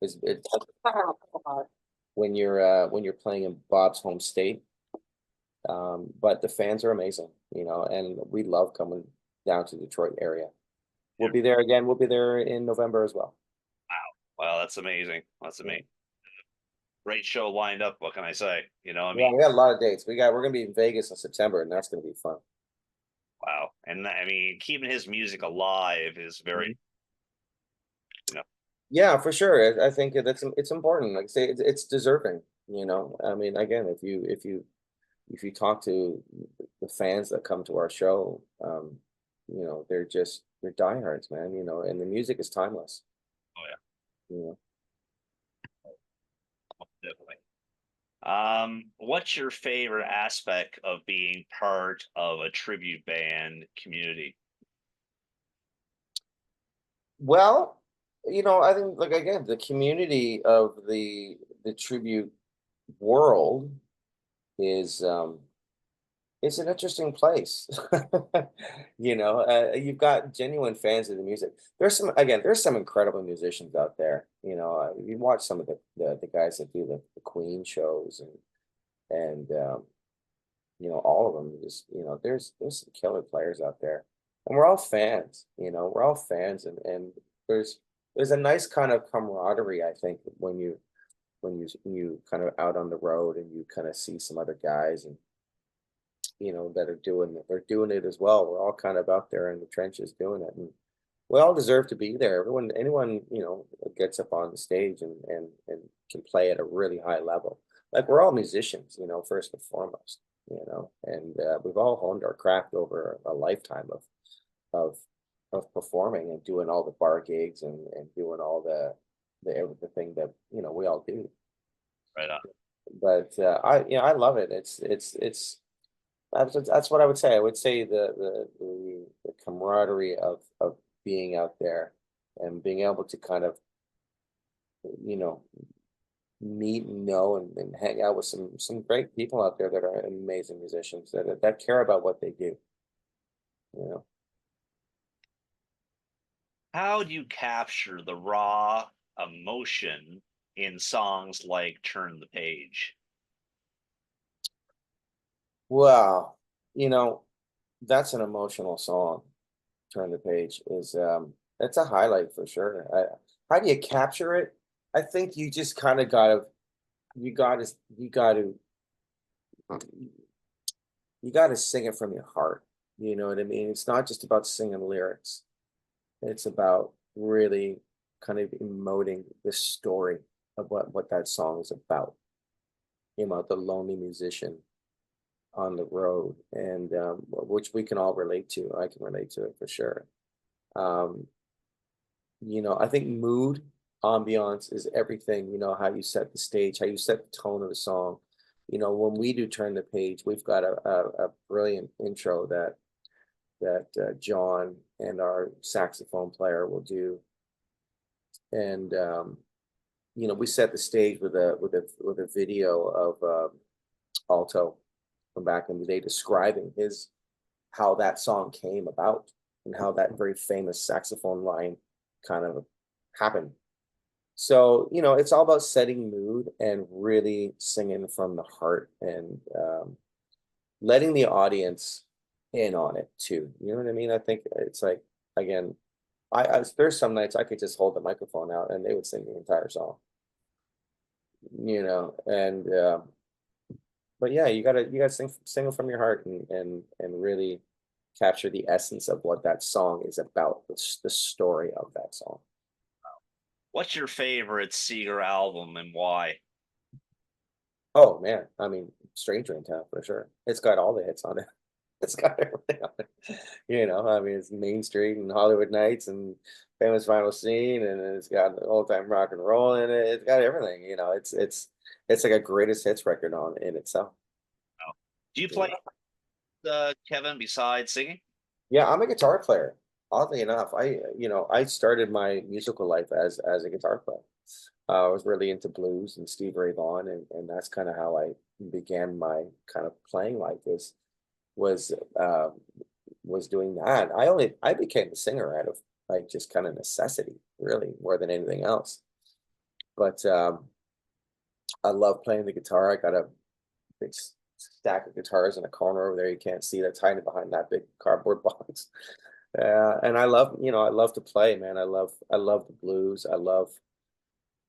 It's when you're playing in Bob's home state. But the fans are amazing, and we love coming down to Detroit area. We'll Yeah. be there again. We'll be there in November as well. Wow. Wow, that's amazing. That's Yeah. amazing. Great show lined up. What can I say? I Yeah, mean, we got a lot of dates. We're gonna be in Vegas in September, and that's gonna be fun. wow. And I mean, keeping his music alive is very, Mhm. you know, Yeah, for sure. I think it's important. Like I say, it's deserving. I mean, again, if you talk to the fans that come to our show, they're diehards, man. And the music is timeless. oh yeah, You know. definitely. What's your favorite aspect of being part of a tribute band community? Well, I think like again, the community of the tribute world is it's an interesting place. You've got genuine fans of the music. There's some incredible musicians out there. You watch some of the guys that do the Queen shows and all of them just there's some killer players out there, and we're all fans. We're all fans, and there's there's a nice kind of camaraderie, I think, when you kind of out on the road and you kind of see some other guys and that are they're doing it as well. We're all kind of out there in the trenches doing it, and we all deserve to be there. Anyone that gets up on the stage and can play at a really high level. Like we're all musicians, first and foremost, and we've all honed our craft over a lifetime of of performing and doing all the bar gigs and doing all the thing that we all do. Right on. But I love it. It's that's what I would say. I would say the camaraderie of being out there and being able to kind of you know meet and know and hang out with some great people out there that are amazing musicians that care about what they do. You know. How do you capture the raw emotion in songs like Turn the Page? Wow, you know that's an emotional song. Turn the page is it's a highlight for sure. How do you capture it? I think you just kind of you gotta you got to sing it from your heart. You know what I mean? It's not just about singing lyrics. It's about really kind of emoting the story of what that song is about. The lonely musician on the road, and which we can all relate to. I can relate to it for sure. Um, I think mood, ambiance is everything. How you set the stage, how you set the tone of the song. When we do turn the page, we've got a brilliant intro that John and our saxophone player will do, and we set the stage with a video of Alto from back in the day describing his how that song came about and how that very famous saxophone line kind of happened. So it's all about setting mood and really singing from the heart and letting the audience in on it too. You know what I mean? I think it's like again, there's some nights I could just hold the microphone out and they would sing the entire song. And but yeah, you gotta sing it from your heart and really capture the essence of what that song is about, the story of that song. What's your favorite Seeger album and why? Oh man, I mean, Stranger in Town for sure. It's got all the hits on it. It's got everything on it. I mean, it's Main Street and Hollywood Nights and Famous Final Scene, and it's got old time rock and roll in it. It's got everything. It's like a greatest hits record on in itself. Oh. Do you You play, know? Kevin, besides singing? Yeah, I'm a guitar player. Oddly enough, I started my musical life as a guitar player. I was really into blues and Steve Ray Vaughan, and that's kind of how I began my kind of playing life. Was uh, was doing that. I became a singer out of like just kind of necessity, really, more than anything else. But I love playing the guitar. I got a big stack of guitars in a corner over there. You can't see that's hiding behind that big cardboard box. And I love, I love to play, man. I love the blues.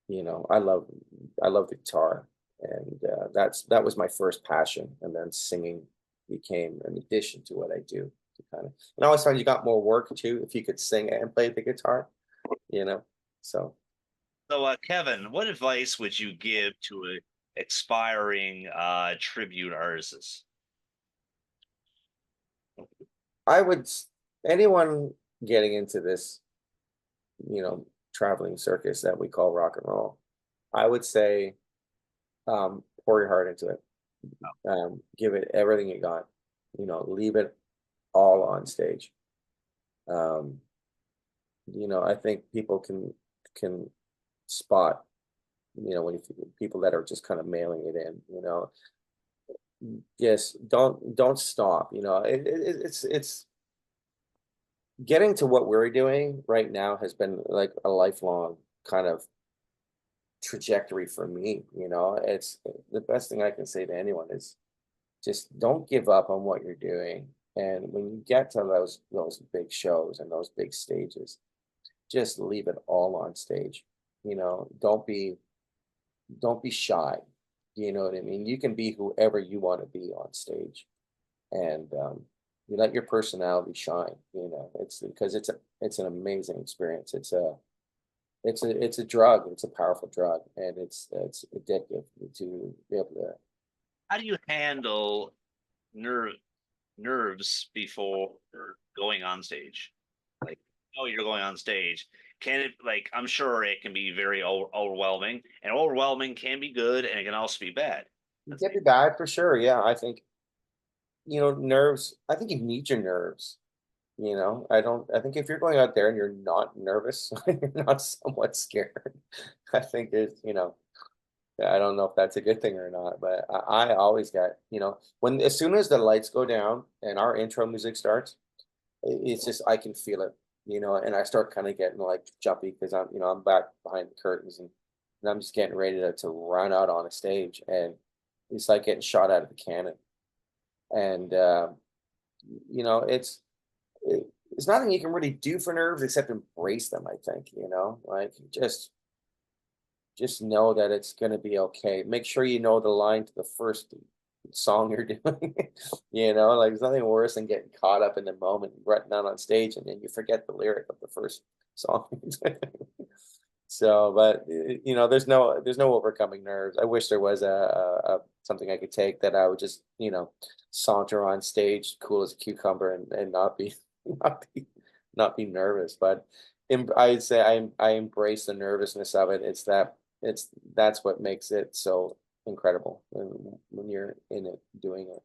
You know, I love, I love the guitar, and that was my first passion. And then singing became an addition to what I do. To kind of, and I always found you got more work too if you could sing and play the guitar. You know, so So, Kevin, what advice would you give to a expiring tribute artist? I would anyone getting into this, traveling circus that we call rock and roll, I would say, pour your heart into it. Give it everything you got. Leave it all on stage. Um, I think people can spot, when people that are just kind of mailing it in. Yes, don't stop. It's getting to what we're doing right now has been like a lifelong kind of trajectory for me. It's the best thing I can say to anyone is just don't give up on what you're doing. And when you get to those big shows and those big stages, just leave it all on stage. Don't be shy. You know what I mean? You can be whoever you want to be on stage, and you let your personality shine. It's because it's an amazing experience. It's a drug. It's a powerful drug, and it's addictive to be able to. How do you handle nerve nerves before going on stage? Like, oh, you're going on stage. Can it, like, I'm sure it can be very overwhelming, and overwhelming can be good, and it can also be bad. It can be bad for sure. Yeah, I think nerves. I think you need your nerves. I don't. I think if you're going out there and you're not nervous, you're not somewhat scared. I think it's yeah, I don't know if that's a good thing or not, but I always get, when as soon as the lights go down and our intro music starts, it's just I can feel it, and I start kind of getting like jumpy because I'm back behind the curtains, and I'm just getting ready to run out on a stage, and it's like getting shot out of a cannon. And it's nothing you can really do for nerves except embrace them. I think, like just know that it's going to be okay. Make sure you know the line to the first song you're doing. Like there's nothing worse than getting caught up in the moment, right down on stage, and then you forget the lyric of the first song. So, but there's no overcoming nerves. I wish there was a something I could take that I would just saunter on stage, cool as a cucumber, and not be not be not be nervous. But I'd say I embrace the nervousness of it. That's what makes it so incredible when you're in it doing it.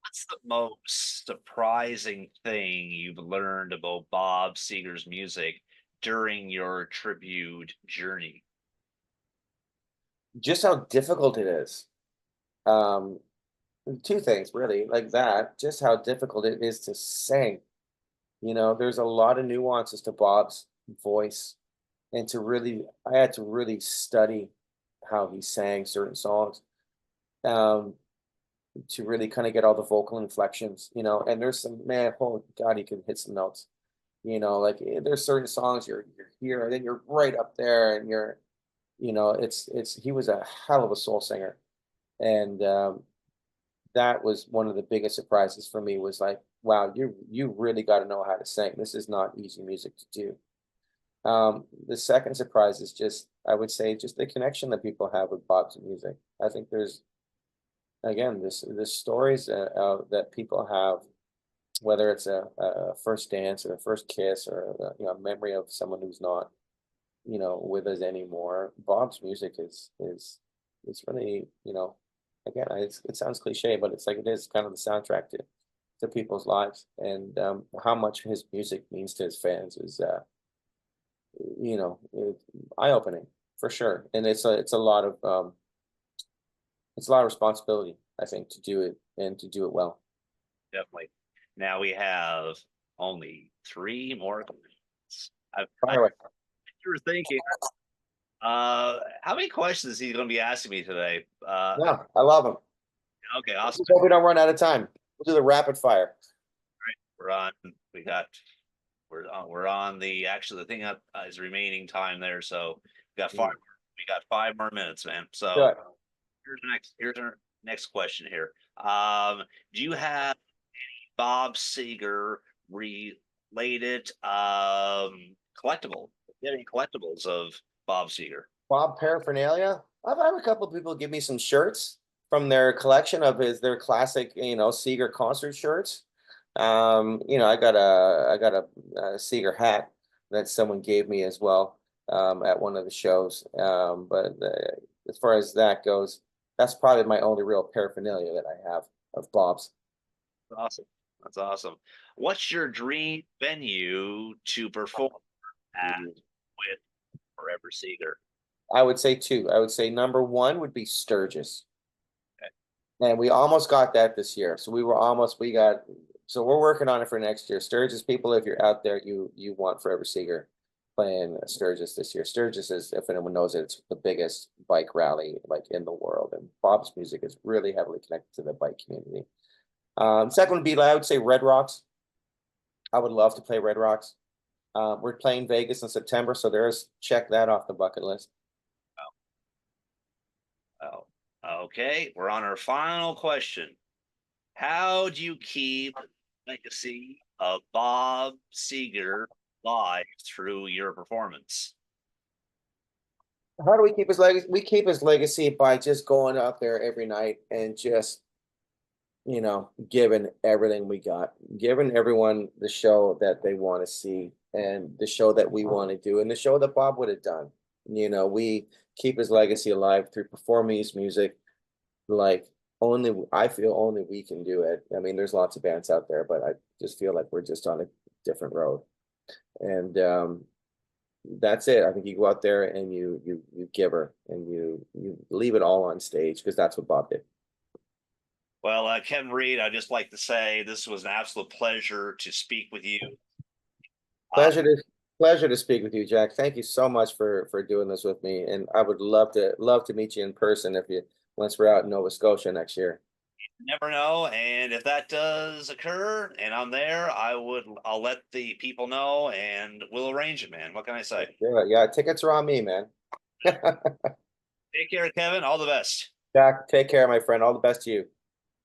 What's the most surprising thing you've learned about Bob Seger's music during your tribute journey? Just how difficult it is. Um, Two things really, like that, just how difficult it is to sing. There's a lot of nuances to Bob's voice, and I had to really study how he sang certain songs, um, to really kind of get all the vocal inflections, and there's some, man, oh God, he can hit some notes, like there's certain songs you're here, and then you're right up there, and he was a hell of a soul singer. And that was one of the biggest surprises for me was like, wow, you really got to know how to sing. This is not easy music to do. The second surprise is just, I would say, just the connection that people have with Bob's music. I think there's, again, this stories that people have, whether it's a first dance or a first kiss or a memory of someone who's not, with us anymore. Bob's music is really, again, it sounds cliche, but it's like it is kind of the soundtrack to people's lives, and how much his music means to his fans is eye-opening for sure. And it's a lot of responsibility, I think, to do it and to do it well. Definitely. Now we have only three more questions. By I the way, you were thinking. How many questions is he going to be asking me today? Yeah, I love them. Okay, awesome. Hope we don't run out of time. We'll do the rapid fire. We're on. We got. We're on the actually the thing that is remaining time there. So we got five. Mm, We got 5 more minutes, man. do So it. here's our next question here. Do you have Bob Seger related collectible? Do you have any collectibles of Bob Seger? Bob paraphernalia. I've had a couple of people give me some shirts from their collection of their classic, Seeger concert shirts. I got a Seeger hat that someone gave me as well at one of the shows. But as far as that goes, that's probably my only real paraphernalia that I have of Bob's. Awesome. That's awesome. What's your dream venue to perform at with Forever Seeger? I would say two. I would say number one would be Sturgis. Okay. And we almost got that this year. So we're working on it for next year. Sturgis people, if you're out there, you want Forever Seeger playing Sturgis this year. Sturgis is, if anyone knows it, it's the biggest bike rally like in the world. And Bob's music is really heavily connected to the bike community. Second would be, I would say Red Rocks. I would love to play Red Rocks. We're playing Vegas in September, so there's check that off the bucket list. Oh, okay. We're on our final question. How do you keep legacy of Bob Seger live through your performance? How do we keep his legacy? We keep his legacy by just going out there every night and just, giving everything we got, giving everyone the show that they want to see and the show that we want to do and the show that Bob would have done. We keep his legacy alive through performing his music like only I feel only we can do it. I mean, there's lots of bands out there, but I just feel like we're just on a different road. And that's it. I think you go out there and you give her and you leave it all on stage because that's what Bob did. Well, Kevin Reid, I'd just like to say this was an absolute pleasure to speak with you. Uh, Pleasure to pleasure to speak with you, Jack. Thank you so much for doing this with me. And I would love to meet you in person if you once we're out in Nova Scotia next year. Never know, and if that does occur and I'm there, I'll let the people know and we'll arrange it, man. What can I say? Yeah, yeah, tickets are on me, man. Take care, Kevin. All the best. Jack, take care, my friend. All the best to you.